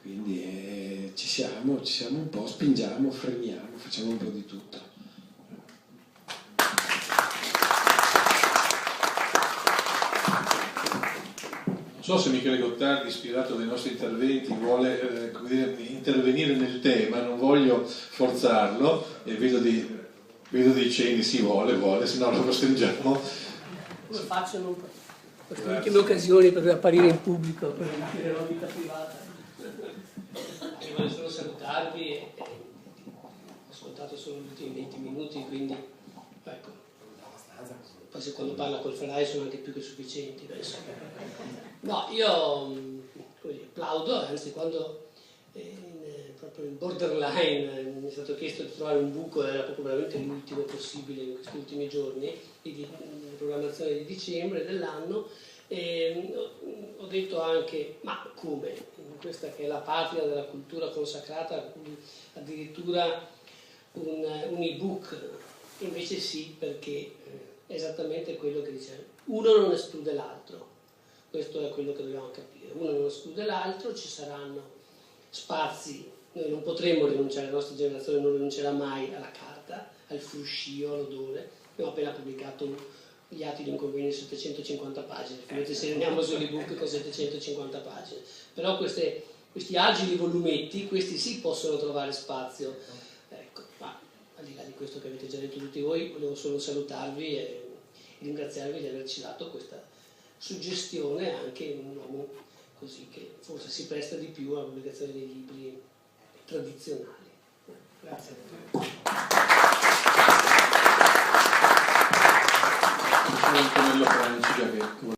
quindi ci siamo un po', spingiamo, freniamo, facciamo un po' di tutto. Non so se Michele Gottardi, ispirato dai nostri interventi, vuole come dire, intervenire nel tema, non voglio forzarlo, e vedo dei cenni, si vuole, se no lo costringiamo. Come faccio queste ultime occasioni per apparire in pubblico, per dire la vita privata. Io voglio solo salutarvi e ho ascoltato solo gli ultimi 20 minuti, quindi ecco. Poi se quando parla col Ferrari sono anche più che sufficienti, penso. No, io applaudo, anzi quando proprio in borderline mi è stato chiesto di trovare un buco, era proprio veramente l'ultimo possibile in questi ultimi giorni di programmazione di dicembre dell'anno, ho detto anche, ma come? In questa che è la patria della cultura consacrata, addirittura un ebook, invece sì, perché è esattamente quello che dice, uno non esclude l'altro, questo è quello che dobbiamo capire, uno non esclude l'altro, ci saranno spazi, noi non potremo rinunciare, la nostra generazione non rinuncerà mai alla carta, al fruscio, all'odore. Abbiamo appena pubblicato gli atti di un convegno di 750 pagine, figurate se rinniamo sull'ebook con 750 pagine, però questi agili volumetti, questi sì possono trovare spazio. Ecco, ma al di là di questo che avete già detto tutti voi, volevo solo salutarvi e ringraziarvi di averci dato questa suggestione, anche un uomo così che forse si presta di più alla pubblicazione dei libri tradizionali. Grazie a tutti. Antonello Francica che